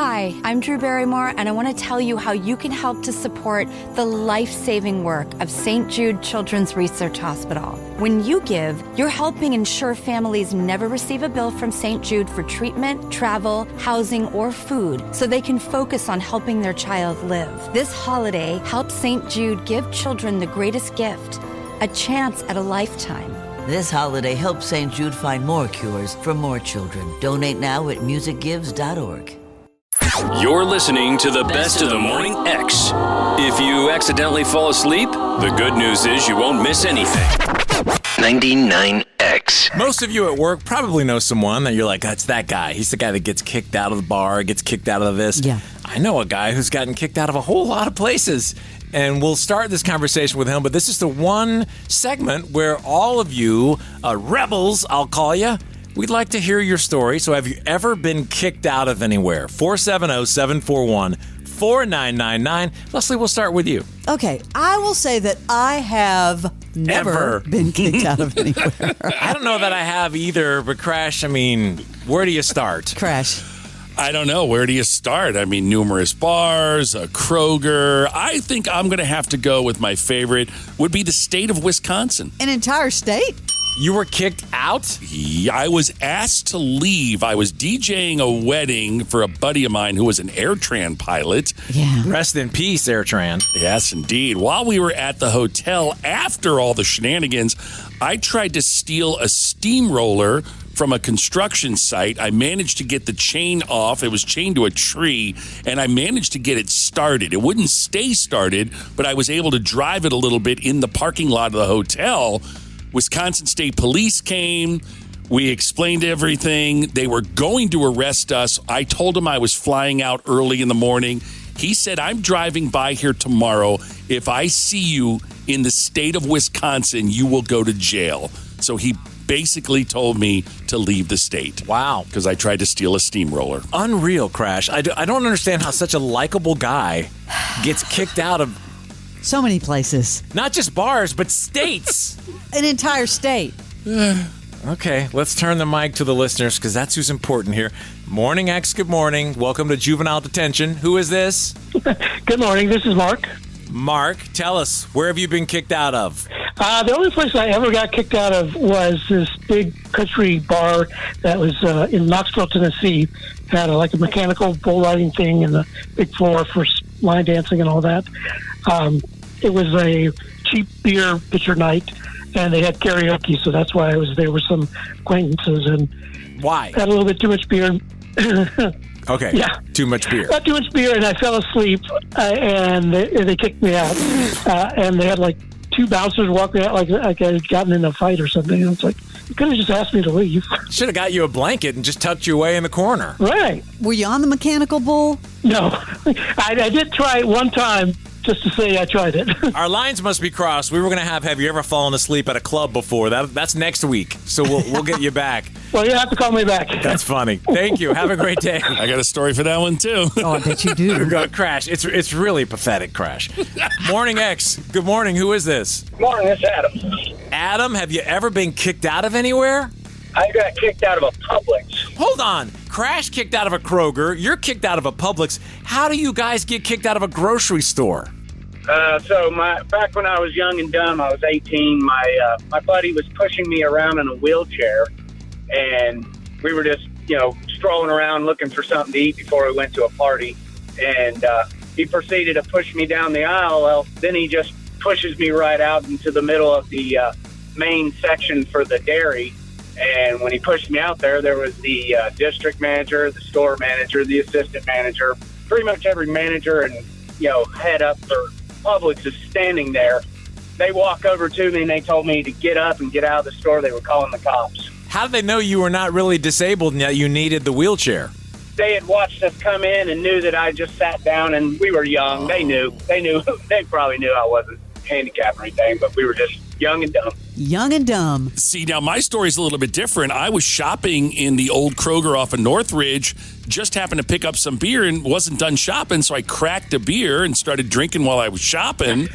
Hi, I'm Drew Barrymore, and I want to tell you how you can help to support the life-saving work of St. Jude Children's Research Hospital. When you give, you're helping ensure families never receive a bill from St. Jude for treatment, travel, housing, or food, so they can focus on helping their child live. This holiday, help St. Jude give children the greatest gift, a chance at a lifetime. This holiday, help St. Jude find more cures for more children. Donate now at musicgives.org. You're listening to the best of the Morning X. If you accidentally fall asleep, the good news is you won't miss anything. 99X. Most of you at work probably know someone that you're like, that's that guy. He's the guy that gets kicked out of the bar, gets kicked out of this. Yeah. I know a guy who's gotten kicked out of a whole lot of places. And we'll start this conversation with him, but this is the one segment where all of you, rebels, I'll call you, we'd like to hear your story. So have you ever been kicked out of anywhere? 470-741-4999. Leslie, we'll start with you. Okay, I will say that I have never been kicked out of anywhere. I don't know that I have either, but Crash, I mean, where do you start? Crash. I don't know. Where do you start? I mean, numerous bars, a Kroger. I think I'm going to have to go with my favorite would be the state of Wisconsin. An entire state? You were kicked out? Yeah, I was asked to leave. I was DJing a wedding for a buddy of mine who was an AirTran pilot. Yeah. Rest in peace, AirTran. Yes, indeed. While we were at the hotel, after all the shenanigans, I tried to steal a steamroller from a construction site. I managed to get the chain off. It was chained to a tree, and I managed to get it started. It wouldn't stay started, but I was able to drive it a little bit in the parking lot of the hotel. Wisconsin State Police came. We explained everything. They were going to arrest us. I told him I was flying out early in the morning. He said, I'm driving by here tomorrow. If I see you in the state of Wisconsin, you will go to jail. So he basically told me to leave the state. Wow. Because I tried to steal a steamroller. Unreal, Crash. I don't understand how such a likable guy gets kicked out of So many places. not just bars, but states. An entire state. Okay, let's turn the mic to the listeners because that's who's important here. Morning X, good morning. Welcome to Juvenile Detention. Who is this? Good morning. This is Mark. Mark, tell us, where have you been kicked out of? The only place I ever got kicked out of was this big country bar that was in Knoxville, Tennessee. It had like a mechanical bull riding thing and a big floor for line dancing and all that. It was a cheap beer pitcher night, and they had karaoke, so that's why I was there with some acquaintances and Why? had a little bit too much beer. Okay, Yeah. too much beer. Not too much beer, and I fell asleep, and they kicked me out. And they had like two bouncers walking out like I had gotten in a fight or something. And it's like, you could have just asked me to leave. Should have got you a blanket and just tucked you away in the corner. Right. Were you on the mechanical bull? No. I did try it one time just to say I tried it. Our lines must be crossed. We were going to have you ever fallen asleep at a club before? That's next week, so we'll get you back. Well, you have to call me back. That's funny. Thank you. Have a great day. I got a story for that one, too. Oh, I bet you do. Crash. It's really pathetic, Crash. Morning X. Good morning. Who is this? Morning, it's Adam. Adam, have you ever been kicked out of anywhere? I got kicked out of a Publix. Hold on. Crash kicked out of a Kroger. You're kicked out of a Publix. How do you guys get kicked out of a grocery store? Back when I was young and dumb, I was 18. My buddy was pushing me around in a wheelchair, and we were just, strolling around looking for something to eat before we went to a party. And he proceeded to push me down the aisle. Well, then he just pushes me right out into the middle of the main section for the dairy. And when he pushed me out there was the district manager, the store manager, the assistant manager, pretty much every manager and, head up for Publix is standing there. They walk over to me and they told me to get up and get out of the store. They were calling the cops. How did they know you were not really disabled and that you needed the wheelchair? They had watched us come in and knew that I just sat down, and we were young. They knew. They probably knew I wasn't handicapped or anything, but we were just young and dumb. Young and dumb. See, now my story's a little bit different. I was shopping in the old Kroger off of Northridge, just happened to pick up some beer and wasn't done shopping, so I cracked a beer and started drinking while I was shopping.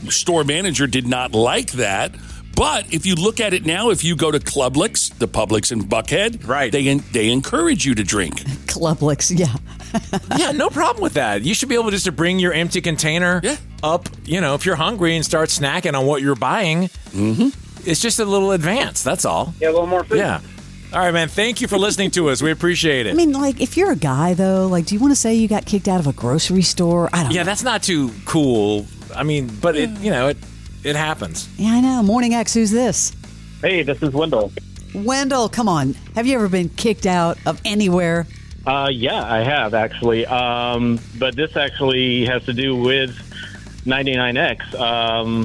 Store manager did not like that, But if you look at it now, if you go to Clublix, the Publix in Buckhead, right, they encourage you to drink. Clublix, yeah. Yeah, no problem with that. You should be able just to bring your empty container up, if you're hungry and start snacking on what you're buying. Mm-hmm. It's just a little advance, that's all. Yeah, a little more food. Yeah. All right, man, thank you for listening to us. We appreciate it. I mean, like, if you're a guy, though, like, do you want to say you got kicked out of a grocery store? I don't know. Yeah, that's not too cool. I mean, but it happens. Yeah, I know. Morning X, who's this? Hey, this is Wendell. Wendell, come on. Have you ever been kicked out of anywhere? Yeah, I have, actually. But this actually has to do with 99X.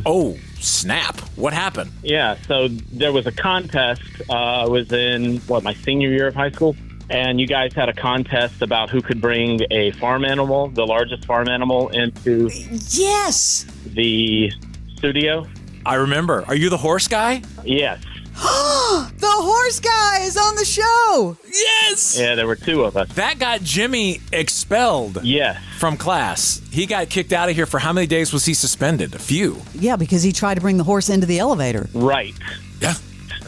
Oh, snap. What happened? Yeah, so there was a contest. I was in, my senior year of high school? And you guys had a contest about who could bring a farm animal, the largest farm animal, into the studio. I remember. Are you the horse guy? Yes. The horse guy is on the show. Yes. Yeah, there were two of us. That got Jimmy expelled. Yes. From class. He got kicked out of here. For how many days was he suspended? A few. Yeah, because he tried to bring the horse into the elevator. Right. Yeah.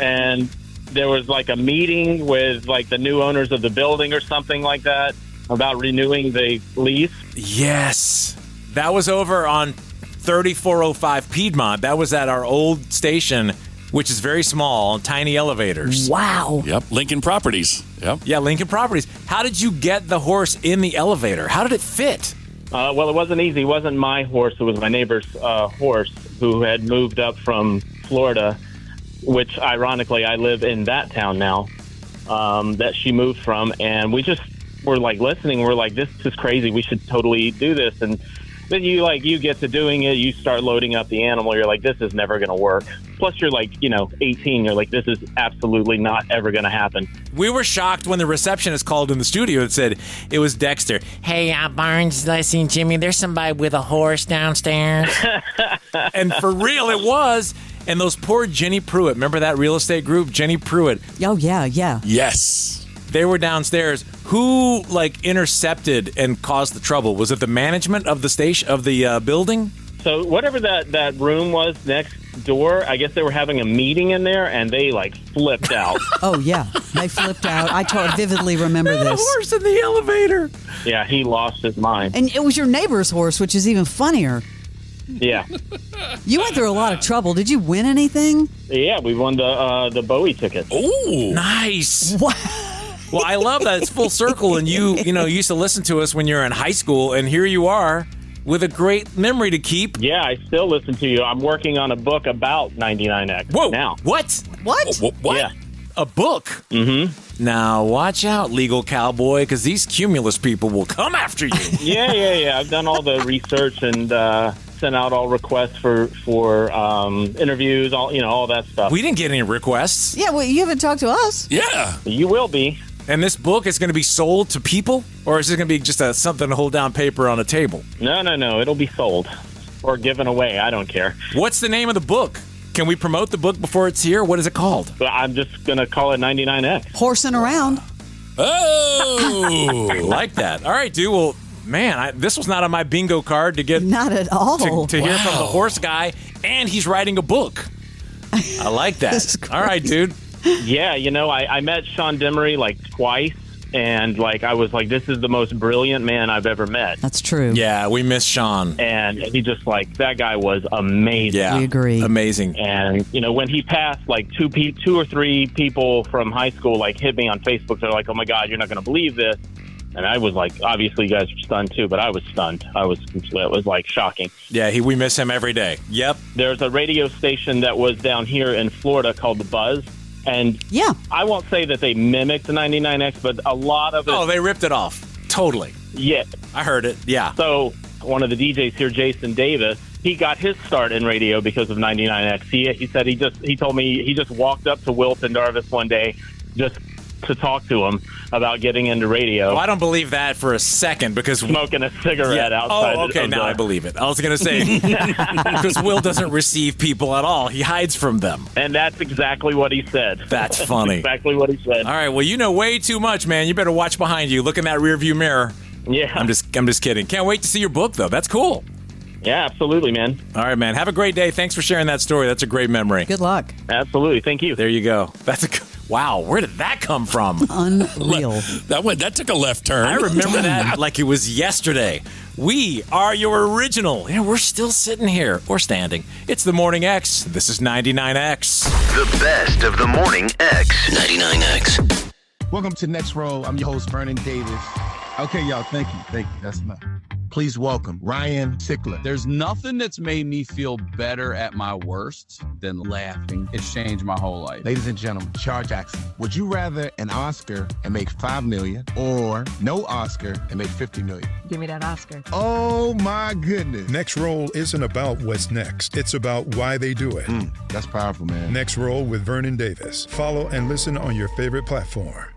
And there was like a meeting with like the new owners of the building or something like that about renewing the lease. Yes. That was over on 3405 Piedmont. That was at our old station, which is very small, tiny elevators. Wow. Yep. Lincoln Properties. Yep. Yeah, Lincoln Properties. How did you get the horse in the elevator? How did it fit? Well, it wasn't easy. It wasn't my horse. It was my neighbor's horse who had moved up from Florida, which ironically I live in that town now, that she moved from. And we just were like listening. We're like, this is crazy. We should totally do this. And then you get to doing it. You start loading up the animal. You're like, this is never going to work. Plus, you're like, 18. You're like, this is absolutely not ever going to happen. We were shocked when the receptionist called in the studio and said it was Dexter. Hey, Barnes, listen, Jimmy, there's somebody with a horse downstairs. And for real, it was. And those poor Jenny Pruitt. Remember that real estate group, Jenny Pruitt? Oh, yeah. Yes. They were downstairs. Who intercepted and caused the trouble? Was it the management of the station of the building? So whatever that room was next door, I guess they were having a meeting in there, and they flipped out. Oh yeah, they flipped out. I vividly remember this. The horse in the elevator. Yeah, he lost his mind. And it was your neighbor's horse, which is even funnier. Yeah. You went through a lot of trouble. Did you win anything? Yeah, we won the Bowie ticket. Oh, nice. What? Well, I love that it's full circle, and you used to listen to us when you were in high school, and here you are with a great memory to keep. Yeah, I still listen to you. I'm working on a book about 99X. Whoa! Now. What? What? Yeah. A book? Mm-hmm. Now, watch out, legal cowboy, because these Cumulus people will come after you. Yeah. I've done all the research and sent out all requests for interviews, all that stuff. We didn't get any requests. Yeah, well, you haven't talked to us. Yeah. You will be. And this book is going to be sold to people? Or is it going to be just something to hold down paper on a table? No. It'll be sold or given away. I don't care. What's the name of the book? Can we promote the book before it's here? What is it called? I'm just going to call it 99X. Horsing around. Oh! I like that. All right, dude. Well, man, this was not on my bingo card to get... Not at all. To hear from the horse guy, and he's writing a book. I like that. All right, dude. Yeah, I met Sean Demery twice, and I was like, this is the most brilliant man I've ever met. That's true. Yeah, we miss Sean. And he just that guy was amazing. Yeah, we agree. Amazing. And, when he passed, two or three people from high school, hit me on Facebook. They're like, oh my God, you're not going to believe this. And I was obviously you guys are stunned too, but I was stunned. It was shocking. Yeah, we miss him every day. Yep. There's a radio station that was down here in Florida called The Buzz. And yeah, I won't say that they mimicked the 99X, but a lot of it. Oh, they ripped it off. Totally. Yeah. I heard it. Yeah. So one of the DJs here, Jason Davis, he got his start in radio because of 99X. He said he told me he just walked up to Will Pendarvis one day just to talk to him about getting into radio. Well, I don't believe that for a second because... Smoking a cigarette outside. Oh, okay, now I believe it. I was going to say, because Will doesn't receive people at all. He hides from them. And that's exactly what he said. That's funny. Exactly what he said. All right, well, you know way too much, man. You better watch behind you. Look in that rearview mirror. Yeah. I'm just kidding. Can't wait to see your book, though. That's cool. Yeah, absolutely, man. All right, man. Have a great day. Thanks for sharing that story. That's a great memory. Good luck. Absolutely. Thank you. There you go. Wow. Where did that come from? Unreal. That took a left turn. I remember that like it was yesterday. We are your original. Yeah, we're still sitting here or standing. It's the Morning X. This is 99X. The best of the Morning X. 99X. Welcome to Next Roll. I'm your host, Vernon Davis. Okay, y'all, thank you. That's enough. Please welcome Ryan Sickler. There's nothing that's made me feel better at my worst than laughing. It's changed my whole life. Ladies and gentlemen, Char Jackson. Would you rather an Oscar and make $5 million or no Oscar and make $50 million? Give me that Oscar. Oh, my goodness. Next Roll isn't about what's next. It's about why they do it. That's powerful, man. Next Roll with Vernon Davis. Follow and listen on your favorite platform.